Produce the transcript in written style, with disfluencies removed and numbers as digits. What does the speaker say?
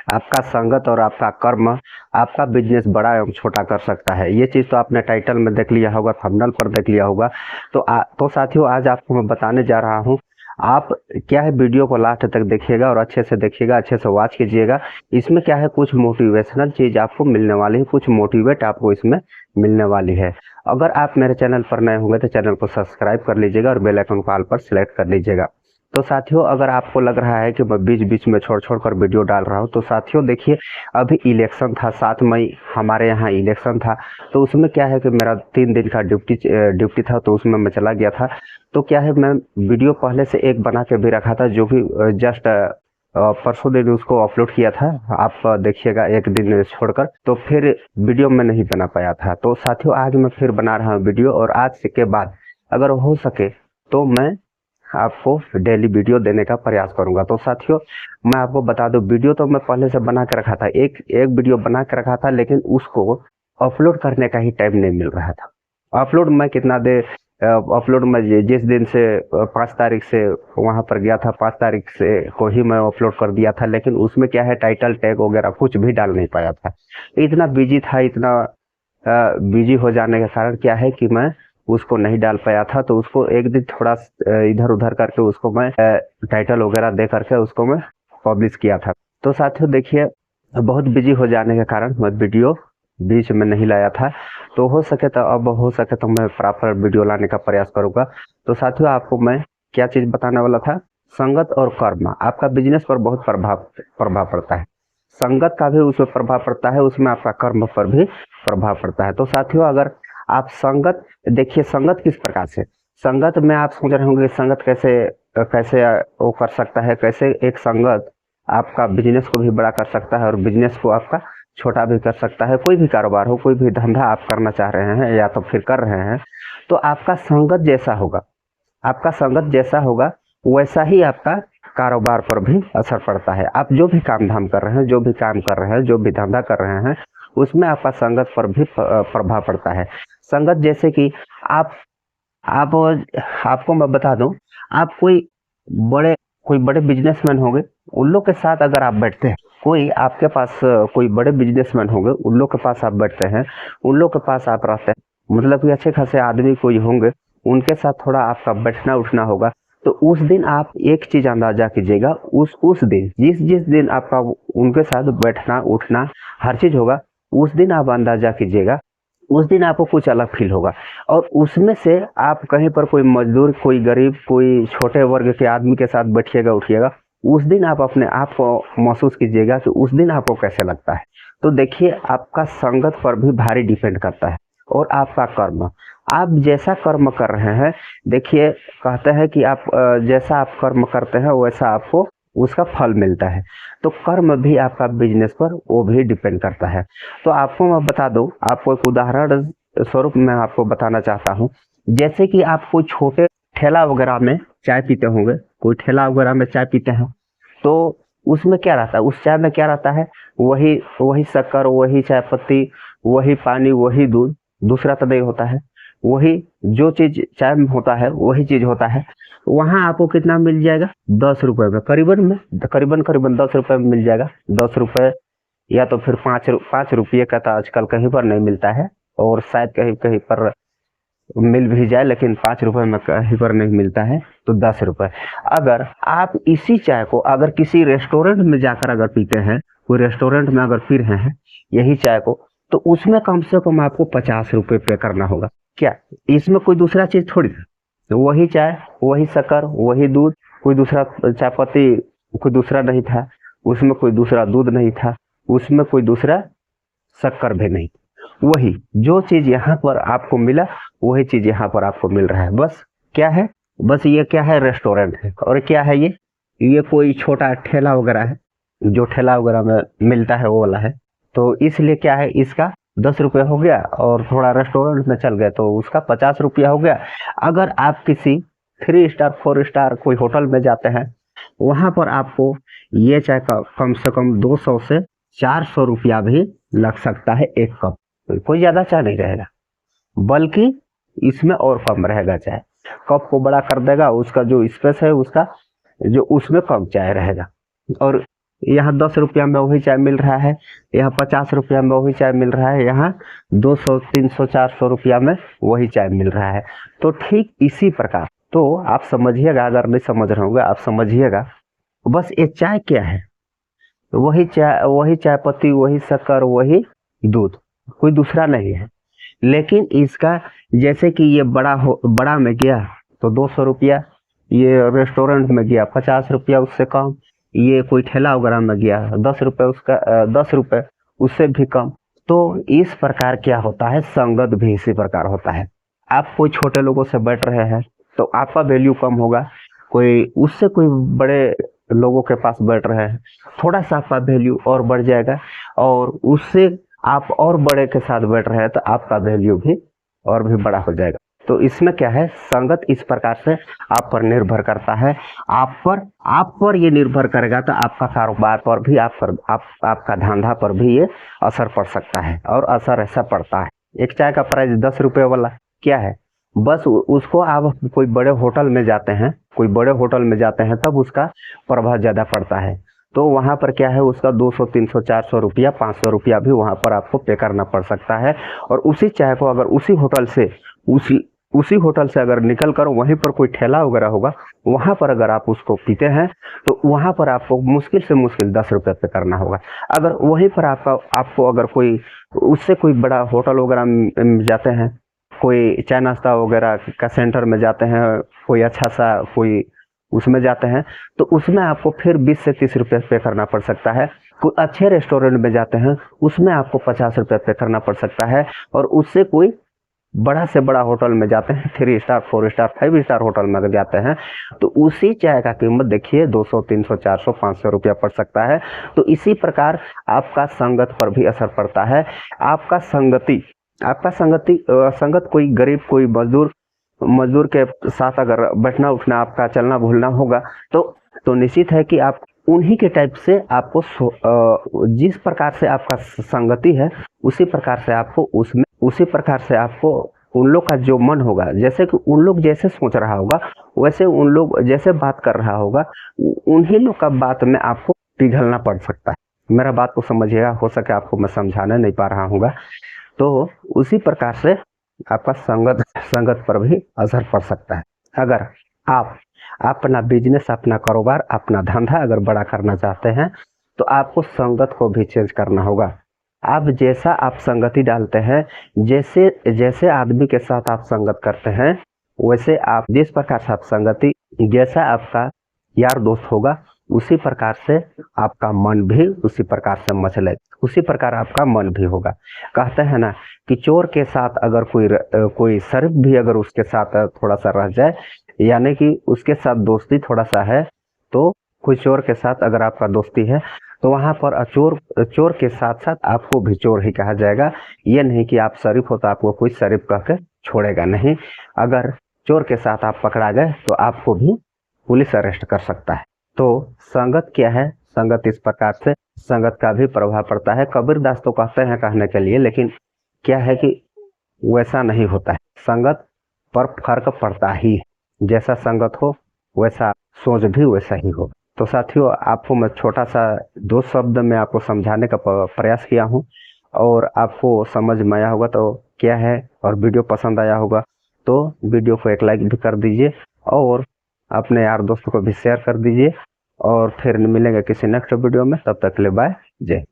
आपका संगत और आपका कर्म आपका बिजनेस बड़ा एवं छोटा कर सकता है। ये चीज़ तो आपने टाइटल में देख लिया होगा, थंबनेल पर देख लिया होगा। तो साथियों, आज आपको मैं बताने जा रहा हूँ। आप क्या है, वीडियो को लास्ट तक देखिएगा और अच्छे से देखिएगा, अच्छे से वॉच कीजिएगा। इसमें क्या है, कुछ मोटिवेशनल चीज़ आपको मिलने वाली है, कुछ मोटिवेट आपको इसमें मिलने वाली है। अगर आप मेरे चैनल पर नए होंगे तो चैनल को सब्सक्राइब कर लीजिएगा और बेल आइकन को ऑल पर सिलेक्ट कर लीजिएगा। तो साथियों, अगर आपको लग रहा है कि मैं बीच बीच में छोड़ छोड़ कर वीडियो डाल रहा हूं, तो साथियों देखिए, अभी इलेक्शन था, 7 मई हमारे यहाँ इलेक्शन था। तो उसमें क्या है कि मेरा 3 दिन का ड्यूटी था, तो उसमें मैं चला गया था। तो क्या है, मैं वीडियो पहले से एक बना के भी रखा था, जो कि जस्ट परसों दिन उसको अपलोड किया था। आप देखिएगा एक दिन छोड़कर, तो फिर वीडियो में नहीं बना पाया था। तो साथियों, आज मैं फिर बना रहा हूँ वीडियो, और आज के बाद अगर हो सके तो मैं आपको डेली वीडियो देने का प्रयास करूंगा। तो साथियों, मैं आपको बता दूं, वीडियो तो मैं पहले से बना के रखा था, एक एक वीडियो बना के रखा था, लेकिन उसको अपलोड करने का ही टाइम नहीं मिल रहा था। अपलोड मैं कितना दे अपलोड में जिस दिन से 5 तारीख से वहां पर गया था, 5 तारीख से को ही मैं अपलोड कर दिया था, लेकिन उसमें क्या है, टाइटल टैग वगैरह कुछ भी डाल नहीं पाया था। इतना बिजी था, इतना बिजी हो जाने के कारण क्या है कि मैं उसको नहीं डाल पाया था। तो उसको एक दिन थोड़ा इधर उधर करके उसको मैं टाइटल वगैरह दे करके उसको मैं पब्लिश किया था। तो साथियों देखिए, बहुत बिजी हो जाने के कारण मैं वीडियो बीच में नहीं लाया था। तो हो सके तो अब हो सके तो मैं प्रॉपर वीडियो लाने का प्रयास करूंगा। तो साथियों, आपको मैं क्या चीज बताने वाला था, संगत और कर्म आपका बिजनेस पर बहुत प्रभाव पड़ता है। संगत का भी उसमें प्रभाव पड़ता है, उसमें आपका कर्म पर भी प्रभाव पड़ता है। तो साथियों, अगर आप संगत देखिए, संगत किस प्रकार से, संगत में आप सोच रहे होंगे संगत कैसे कैसे वो कर सकता है, कैसे एक संगत आपका बिजनेस को भी बड़ा कर सकता है और बिजनेस को आपका छोटा भी कर सकता है। कोई भी कारोबार हो, कोई भी धंधा आप करना चाह रहे हैं या तो फिर कर रहे हैं, तो आपका संगत जैसा होगा, आपका संगत जैसा होगा वैसा ही आपका कारोबार पर भी असर पड़ता है। आप जो भी काम धाम कर रहे हैं, जो भी काम कर रहे हैं, जो भी धंधा कर रहे हैं, उसमें आपका संगत पर भी प्रभाव पड़ता है। संगत जैसे कि आप आप आपको मैं बता दूं, आप बड़े कोई बड़े बिजनेसमैन होंगे, उन लोग के साथ अगर आप बैठते हैं, कोई आपके पास कोई बड़े बिजनेसमैन होंगे, उन लोग के पास आप बैठते हैं, उन लोग के पास आप रहते हैं, मतलब कि अच्छे खासे आदमी कोई होंगे, उनके साथ थोड़ा आपका बैठना उठना होगा। तो उस दिन आप एक चीज अंदाजा कीजिएगा, उस दिन जिस जिस दिन आपका उनके साथ बैठना उठना हर चीज होगा, उस दिन आप अंदाजा कीजिएगा, उस दिन आपको कुछ अलग फील होगा। और उसमें से आप कहीं पर कोई मजदूर, कोई गरीब, कोई छोटे वर्ग के आदमी के साथ बैठिएगा उठिएगा, उस दिन आप अपने आप को महसूस कीजिएगा कि उस दिन आपको कैसे लगता है। तो देखिए, आपका संगत पर भी भारी डिपेंड करता है, और आपका कर्म, आप जैसा कर्म कर रहे हैं, देखिए कहते हैं कि आप जैसा आप कर्म करते हैं वैसा आपको उसका फल मिलता है। तो कर्म भी आपका बिजनेस पर वो भी डिपेंड करता है। तो आपको मैं बता दूं, आपको एक उदाहरण स्वरूप मैं आपको बताना चाहता हूं। जैसे कि आप कोई छोटे ठेला वगैरह में चाय पीते होंगे, कोई ठेला वगैरह में चाय पीते हैं, तो उसमें क्या रहता है, उस चाय में क्या रहता है, वही वही शक्कर, वही चाय पत्ती, वही पानी, वही दूध, दूसरा तो नहीं होता है। वही जो चीज चाय में होता है वही चीज होता है। वहां आपको कितना मिल जाएगा, 10 रुपए में, करीबन करीबन 10 रुपए में मिल जाएगा। 10 रुपए या तो फिर 5 रुपये का तो आजकल कहीं पर नहीं मिलता है, और शायद कहीं कहीं पर मिल भी जाए, लेकिन 5 रुपए में कहीं पर नहीं मिलता है। तो 10 रुपए, अगर आप इसी चाय को अगर किसी रेस्टोरेंट में जाकर अगर पीते हैं, कोई रेस्टोरेंट में अगर पी रहे हैं यही चाय को, तो उसमें कम से कम आपको 50 रुपए पे करना होगा। क्या इसमें कोई दूसरा चीज थोड़ी था, तो वही चाय, वही शक्कर, वही दूध, कोई दूसरा चाय पत्ती, कोई दूसरा नहीं था उसमें, कोई दूसरा दूध नहीं था उसमें, कोई दूसरा शक्कर भी नहीं। वही जो चीज यहाँ पर आपको मिला वही चीज यहाँ पर आपको मिल रहा है। बस क्या है, बस ये क्या है, रेस्टोरेंट है। और क्या है ये कोई छोटा ठेला वगैरह है, जो ठेला वगैरह में मिलता है वो वाला है। तो इसलिए क्या है, इसका 10 रुपये हो गया, और थोड़ा रेस्टोरेंट में चल गए तो उसका 50 रुपया हो गया। अगर आप किसी 3 स्टार 4 स्टार कोई होटल में जाते हैं, वहां पर आपको ये चाय का कम से कम 200 से 400 रुपया भी लग सकता है एक कप। तो कोई ज्यादा चाय नहीं रहेगा, बल्कि इसमें और कम रहेगा चाय। कप को बड़ा कर देगा, उसका जो स्पेस है उसका जो उसमें कम चाय रहेगा। और यहाँ 10 रुपया में वही चाय मिल रहा है, यहाँ 50 रुपया में वही चाय मिल रहा है, यहाँ 200 300 400 रुपया में वही चाय मिल रहा है। तो ठीक इसी प्रकार तो आप समझिएगा, अगर नहीं समझ रहे होंगे आप समझिएगा, बस ये चाय क्या है, वही चाय पत्ती, वही शक्कर, वही दूध, कोई दूसरा नहीं है। लेकिन इसका जैसे कि ये बड़ा में गया तो 200 रुपया, ये रेस्टोरेंट में गया 50 रुपया उससे कम, ये कोई ठेला वगैरह में गया 10 रुपये, उसका 10 रुपये उससे भी कम। तो इस प्रकार क्या होता है, संगत भी इसी प्रकार होता है। आप कोई छोटे लोगों से बैठ रहे हैं तो आपका वैल्यू कम होगा, कोई बड़े लोगों के पास बैठ रहे हैं, थोड़ा सा आपका वैल्यू और बढ़ जाएगा, और उससे आप और बड़े के साथ बैठ रहे हैं तो आपका वैल्यू भी और भी बड़ा हो जाएगा। तो इसमें क्या है, संगत इस प्रकार से आप पर निर्भर करता है। आप पर ये निर्भर करेगा तो आपका कारोबार पर भी, आपका धंधा पर भी ये असर पड़ सकता है, और असर ऐसा पड़ता है। एक चाय का प्राइस 10 रुपये वाला क्या है, बस उसको आप कोई बड़े होटल में जाते हैं तब उसका प्रभाव ज़्यादा पड़ता है। तो वहाँ पर क्या है, उसका 200 300 400 रुपया 500 रुपया भी वहाँ पर आपको पे करना पड़ सकता है। और उसी चाय को अगर उसी होटल से अगर निकल कर वहीं पर कोई ठेला वगैरह होगा, वहाँ पर अगर आप उसको पीते हैं तो वहाँ पर आपको मुश्किल से मुश्किल 10 रुपये पे करना होगा। अगर वहीं पर आपको अगर उससे कोई बड़ा होटल वगैरह में जाते हैं, कोई चाय नाश्ता वगैरह का सेंटर में जाते हैं, कोई अच्छा सा कोई उसमें जाते हैं, तो उसमें आपको फिर 20 से 30 रुपये पे करना पड़ सकता है। कोई अच्छे रेस्टोरेंट में जाते हैं, उसमें आपको 50 रुपये पे करना पड़ सकता है। और उससे कोई बड़ा से बड़ा होटल में जाते हैं, 3 स्टार 4 स्टार 5 स्टार होटल में अगर जाते हैं, तो उसी चाय का कीमत देखिए 200 300 400 500 रुपया पड़ सकता है। तो इसी प्रकार आपका संगत पर भी असर पड़ता है। आपका संगत कोई गरीब, कोई मजदूर के साथ अगर बैठना उठना, आपका चलना भूलना होगा, तो निश्चित है कि आप उन्हीं के टाइप से आपको जिस प्रकार से आपका संगति है, उसी प्रकार से आपको उन लोग का जो मन होगा, जैसे कि उन लोग जैसे सोच रहा होगा, वैसे उन लोग जैसे बात कर रहा होगा, उन्हीं लोग का बात में आपको पिघलना पड़ सकता है। मेरा बात को समझिएगा, हो सके आपको मैं समझाने नहीं पा रहा हूँगा। तो उसी प्रकार से आपका संगत पर भी असर पड़ सकता है। अगर आप अपना बिजनेस, अपना कारोबार, अपना धंधा अगर बड़ा करना चाहते हैं, तो आपको संगत को भी चेंज करना होगा। जैसा आप संगति डालते हैं, जैसे आदमी के साथ आप संगत करते हैं, वैसे आप जिस प्रकार से आप संगति, जैसा आपका यार दोस्त होगा, उसी प्रकार से आपका मन भी उसी प्रकार से मचले, उसी प्रकार आपका मन भी होगा। कहते हैं ना कि चोर के साथ अगर कोई शरीफ भी अगर उसके साथ थोड़ा सा रह जाए, यानी कि उसके साथ दोस्ती थोड़ा सा है, तो कोई चोर के साथ अगर आपका दोस्ती है, तो वहाँ पर चोर के साथ साथ आपको भी चोर ही कहा जाएगा। ये नहीं कि आप शरीफ हो तो आपको कोई शरीफ कह के छोड़ेगा नहीं। अगर चोर के साथ आप पकड़ा गए तो आपको भी पुलिस अरेस्ट कर सकता है। तो संगत क्या है, संगत इस प्रकार से संगत का भी प्रभाव पड़ता है। कबीरदास तो कहते हैं कहने के लिए, लेकिन क्या है कि वैसा नहीं होता है। संगत पर फर्क पड़ता ही है, जैसा संगत हो वैसा सोच भी वैसा ही हो। तो साथियों, आपको मैं छोटा सा 2 शब्द में आपको समझाने का प्रयास किया हूँ, और आपको समझ में आया होगा तो क्या है, और वीडियो पसंद आया होगा तो वीडियो को एक लाइक भी कर दीजिए, और अपने यार दोस्तों को भी शेयर कर दीजिए। और फिर मिलेंगे किसी नेक्स्ट वीडियो में, तब तक के लिए बाय, जय।